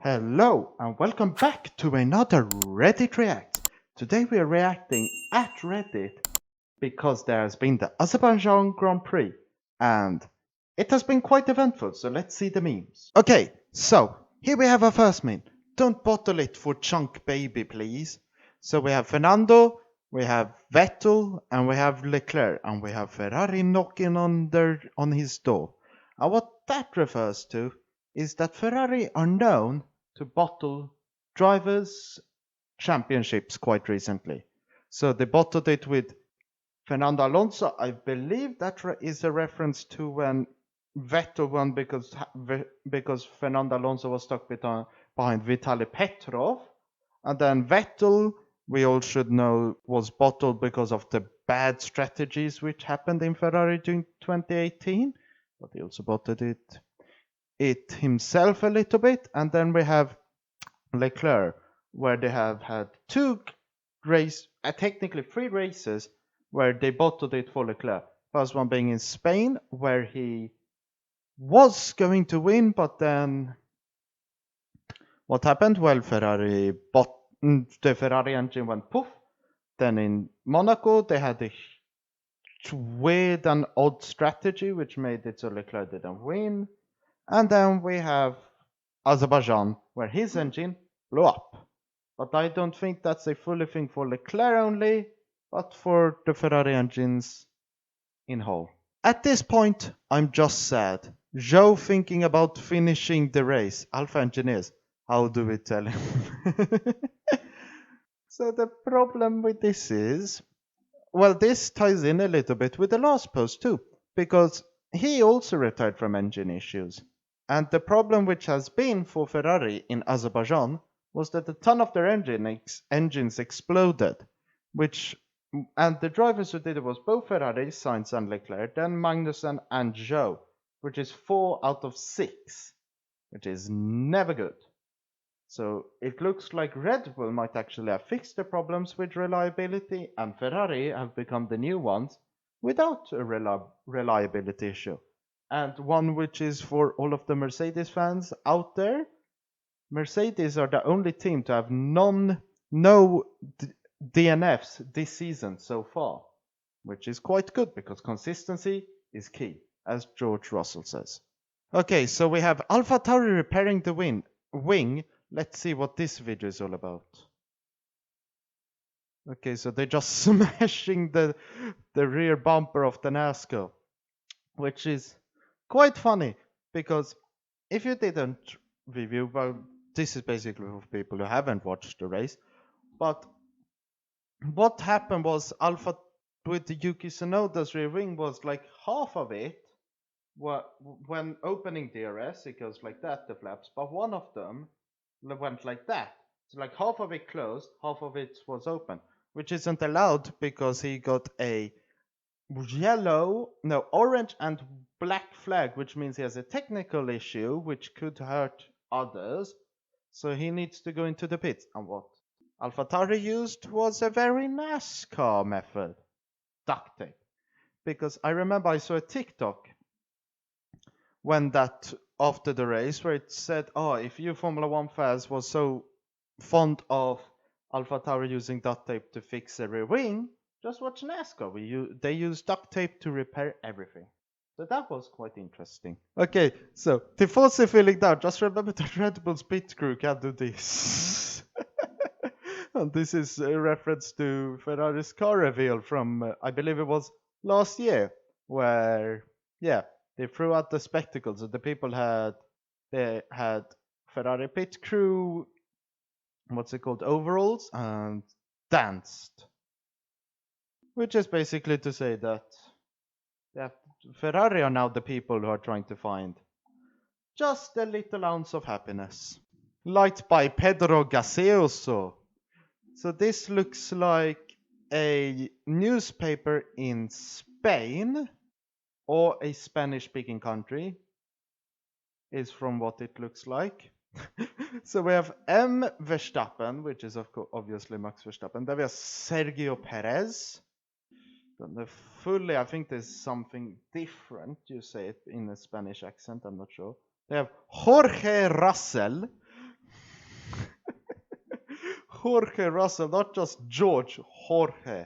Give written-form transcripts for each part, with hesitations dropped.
Hello and welcome back to another Reddit React. Today we are reacting at Reddit because there has been the Azerbaijan Grand Prix and it has been quite eventful, so let's see the memes. Okay, so here we have our first meme. Don't bottle it for Chunk Baby, please. So we have Fernando, we have Vettel, and we have Leclerc, and we have Ferrari knocking on his door. And what that refers to is that Ferrari are known to bottle drivers' championships quite recently. So they bottled it with Fernando Alonso. I believe that is a reference to when Vettel won because Fernando Alonso was stuck behind Vitaly Petrov, and then Vettel, we all should know, was bottled because of the bad strategies which happened in Ferrari during 2018. But he also bottled it himself a little bit, and then we have Leclerc, where they have had technically three races where they bottled it for Leclerc. First one being in Spain, where he was going to win, but then what happened? Well, the Ferrari engine went poof. Then in Monaco, they had a weird and odd strategy, which made it so Leclerc didn't win. And then we have Azerbaijan, where his engine blew up. But I don't think that's a fully thing for Leclerc only, but for the Ferrari engines in whole. At this point, I'm just sad. Joe thinking about finishing the race. Alpha engineers, how do we tell him? So the problem with this is, well, this ties in a little bit with the last post too, because he also retired from engine issues. And the problem which has been for Ferrari in Azerbaijan was that a ton of their engines exploded, and the drivers who did it was both Ferrari, Sainz and Leclerc, then Magnussen and Zhou, which is 4 out of 6, which is never good. So it looks like Red Bull might actually have fixed the problems with reliability, and Ferrari have become the new ones without a reliability issue. And one which is for all of the Mercedes fans out there, Mercedes are the only team to have no DNFs this season so far, which is quite good because consistency is key, as George Russell says. Okay, so we have AlphaTauri repairing the wing. Let's see what this video is all about. Okay, so they're just smashing the rear bumper of the NASCAR, which is quite funny because if you didn't review, well, this is basically for people who haven't watched the race. But what happened was Alpha with the Yuki Tsunoda's rear wing was like half of it. When opening DRS, it goes like that, the flaps, but one of them went like that. So like half of it closed, half of it was open, which isn't allowed because he got a orange and black flag, which means he has a technical issue which could hurt others. So he needs to go into the pits. And what AlphaTauri used was a very NASCAR method, duct tape. Because I remember I saw a TikTok when that after the race where it said, "Oh, if you Formula One fans was so fond of AlphaTauri using duct tape to fix a rear wing, just watch NASCAR. They use duct tape to repair everything." So that was quite interesting. Okay, so Tifosi feeling down. Just remember that Red Bull's pit crew can do this. And this is a reference to Ferrari's car reveal from, I believe it was last year, where, yeah, they threw out the spectacles and they had Ferrari pit crew, what's it called, overalls, and danced. Which is basically to say that Ferrari are now the people who are trying to find just a little ounce of happiness. Light by Pedro Gaseoso. So this looks like a newspaper in Spain or a Spanish-speaking country, is from what it looks like. So we have M. Verstappen, which is obviously Max Verstappen. Then we have Sergio Perez. Fully, I think there's something different. You say it in a Spanish accent, I'm not sure. They have Jorge Russell. Jorge Russell, not just George, Jorge.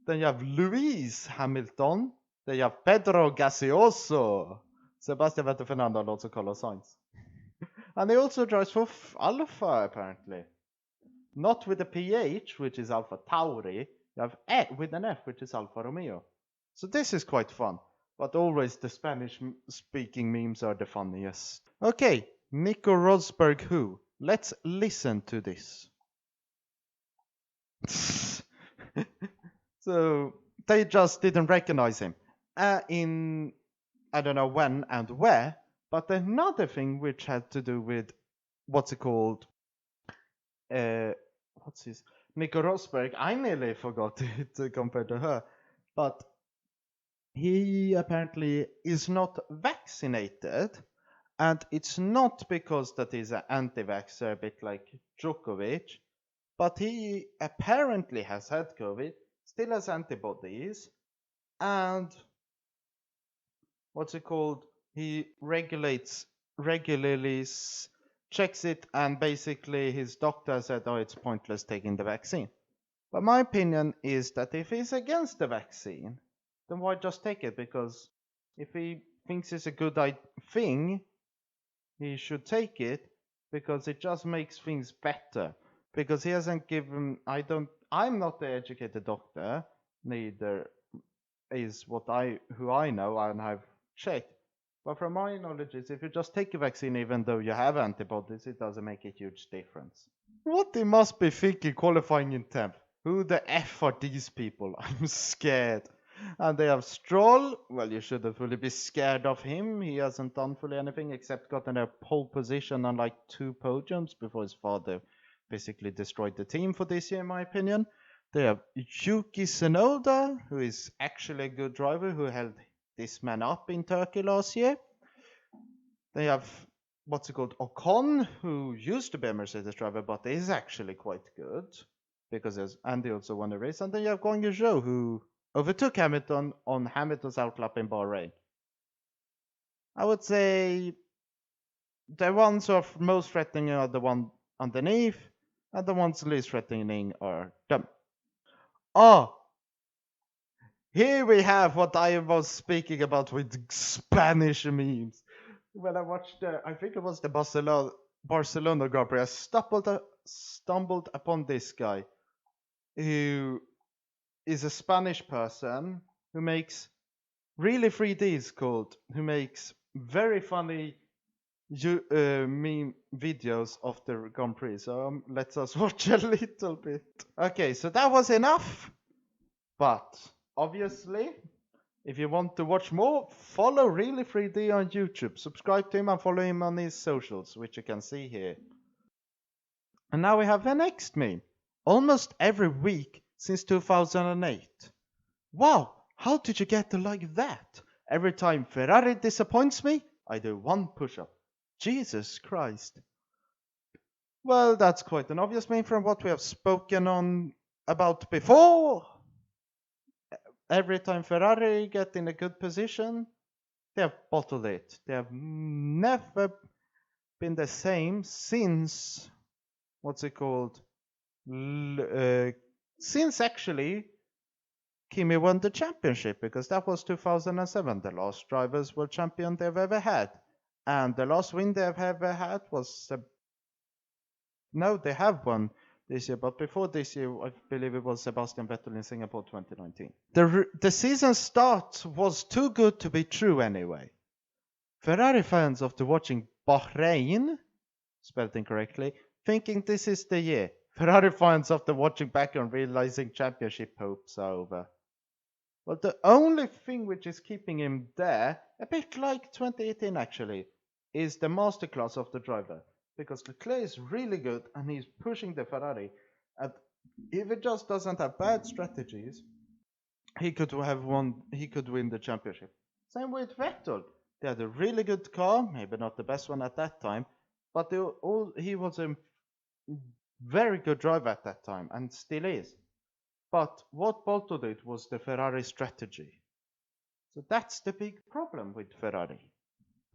Then you have Lewis Hamilton. Then you have Pedro Gaseoso. Sebastian Vettel, Fernando Alonso, Carlos Sainz. And he also drives for Alpha, apparently. Not with the PH, which is Alpha Tauri. You have with an F, which is Alfa Romeo. So this is quite fun. But always the Spanish-speaking memes are the funniest. Okay, Nico Rosberg who? Let's listen to this. So they just didn't recognize him. In I don't know when and where, but another thing which had to do with what's it called? What's his Nico Rosberg? I nearly forgot it compared to her, but he apparently is not vaccinated, and it's not because that he's an anti-vaxxer, a bit like Djokovic, but he apparently has had COVID, still has antibodies, and what's it called? He regularly checks it, and basically his doctor said, oh, it's pointless taking the vaccine. But my opinion is that if he's against the vaccine, then why just take it? Because if he thinks it's a good thing, he should take it, because it just makes things better. Because he hasn't given, I'm not the educated doctor, neither is who I know and I've checked. But from my knowledge is if you just take a vaccine even though you have antibodies, it doesn't make a huge difference. What they must be thinking qualifying in 10th. Who the F are these people? I'm scared. And they have Stroll. Well, you shouldn't really be scared of him. He hasn't done fully anything except gotten a pole position on like 2 podiums before his father basically destroyed the team for this year, in my opinion. They have Yuki Tsunoda, who is actually a good driver, who held this man up in Turkey last year. They have, what's it called, Ocon, who used to be a Mercedes driver, but is actually quite good, because Andy also won the race. And then you have Guan Yu Zhou, who overtook Hamilton on Hamilton's outlap in Bahrain. I would say the ones who are most threatening are the one underneath, and the ones least threatening are them. Oh, here we have what I was speaking about with Spanish memes. When I watched I think it was the Barcelona Grand Prix, I stumbled upon this guy who is a Spanish person who makes really 3Ds called, who makes very funny meme videos of the Grand Prix. So let us watch a little bit. Okay, so that was enough. But obviously, if you want to watch more, follow Really 3D on YouTube. Subscribe to him and follow him on his socials, which you can see here. And now we have the next meme. Almost every week since 2008. Wow, how did you get to like that? Every time Ferrari disappoints me, I do 1 push-up. Jesus Christ. Well, that's quite an obvious meme from what we have spoken about before. Every time Ferrari get in a good position, they have bottled it. They have never been the same since, what's it called? Since actually Kimi won the championship, because that was 2007. The last drivers world champion they've ever had. And the last win they've ever had was... no, they have won this year, but before this year, I believe it was Sebastian Vettel in Singapore 2019. The season start was too good to be true anyway. Ferrari fans after watching Bahrain, spelled incorrectly, thinking this is the year. Ferrari fans after watching back and realizing championship hopes are over. Well, the only thing which is keeping him there, a bit like 2018 actually, is the masterclass of the driver. Because Leclerc is really good and he's pushing the Ferrari. And if it just doesn't have bad strategies, he could win the championship. Same with Vettel. They had a really good car, maybe not the best one at that time, but he was a very good driver at that time and still is. But what bottled it was the Ferrari strategy. So that's the big problem with Ferrari.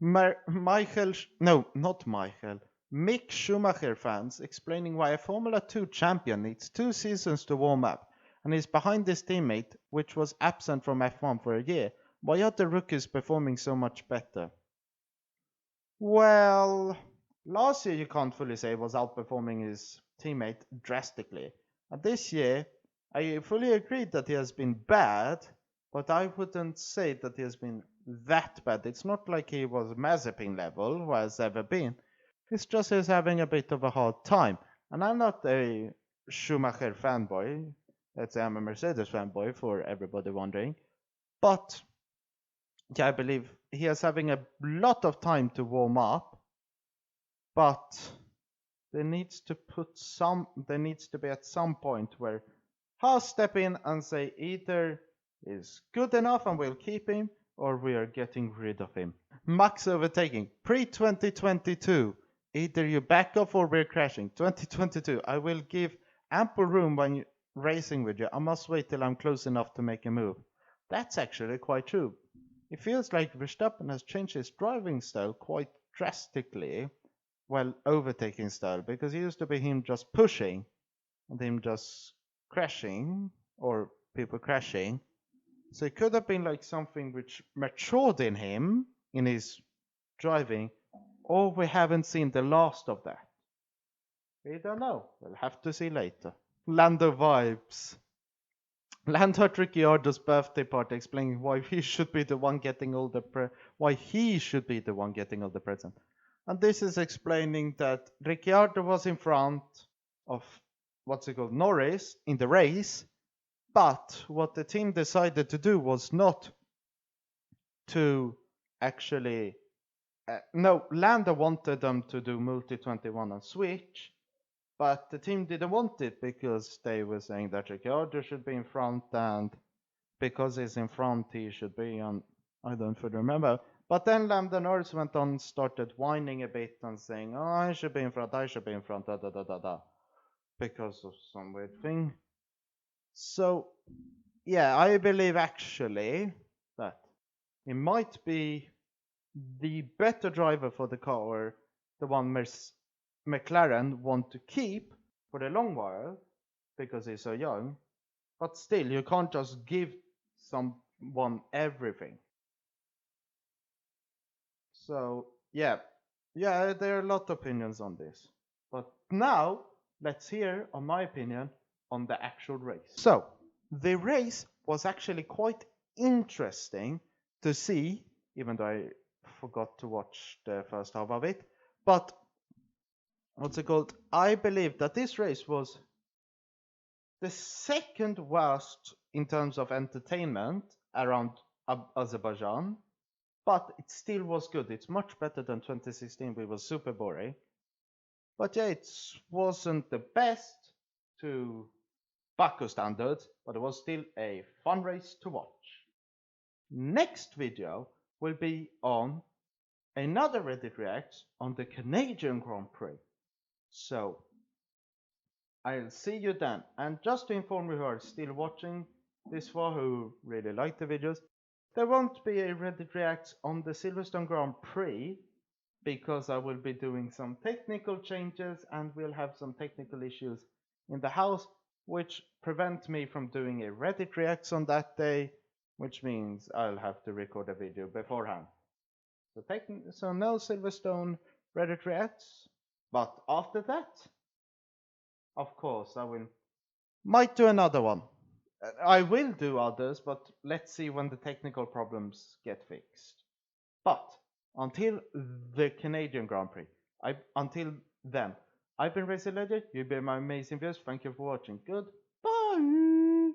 Not Michael. Mick Schumacher fans explaining why a Formula 2 champion needs 2 seasons to warm up and is behind his teammate, which was absent from F1 for a year. Why are the rookies performing so much better? Well, last year you can't fully say was outperforming his teammate drastically. And this year, I fully agree that he has been bad, but I wouldn't say that he has been that bad. It's not like he was Mazepin level, who has ever been. It's just he's having a bit of a hard time. And I'm not a Schumacher fanboy. Let's say I'm a Mercedes fanboy for everybody wondering. But yeah, I believe he is having a lot of time to warm up. But there needs to be at some point where Haas step in and say either is good enough and we'll keep him, or we are getting rid of him. Max overtaking. Pre-2022. Either you back off or we're crashing. 2022. I will give ample room when racing with you. I must wait till I'm close enough to make a move. That's actually quite true. It feels like Verstappen has changed his driving style quite drastically. Well, overtaking style. Because it used to be him just pushing and him just crashing, or people crashing. So it could have been like something which matured in him in his driving, or we haven't seen the last of that. We don't know. We'll have to see later. Lando vibes. Lando at Ricciardo's birthday party explaining why he should be the one getting all the present. And this is explaining that Ricciardo was in front of Norris in the race, but what the team decided to do was not to actually. No, Lando wanted them to do multi 21 and switch, but the team didn't want it because they were saying that Ricciardo should be in front, and because he's in front, he should be on. I don't fully remember. But then Lando Norris went on, started whining a bit and saying, "Oh, I should be in front, da da da da da," because of some weird thing. So, yeah, I believe actually that he might be the better driver for the car, the one McLaren want to keep for a long while because he's so young. But still, you can't just give someone everything. So, yeah, there are a lot of opinions on this. But now, let's hear on my opinion on the actual race. So, the race was actually quite interesting to see, even though I forgot to watch the first half of it. But I believe that this race was the second worst in terms of entertainment around Azerbaijan, but it still was good. It's much better than 2016, which was super boring. But yeah, it wasn't the best to Baku standards, but it was still a fun race to watch. Next video will be on another Reddit Reacts on the Canadian Grand Prix. So, I'll see you then. And just to inform you who are still watching this far, who really like the videos, there won't be a Reddit Reacts on the Silverstone Grand Prix because I will be doing some technical changes and we'll have some technical issues in the house which prevent me from doing a Reddit Reacts on that day, which means I'll have to record a video beforehand. So no Silverstone Reddit Reacts, but after that, of course, might do another one. I will do others, but let's see when the technical problems get fixed. But until the Canadian Grand Prix, until then, I've been Racer Legend. You've been my amazing viewers. Thank you for watching. Goodbye.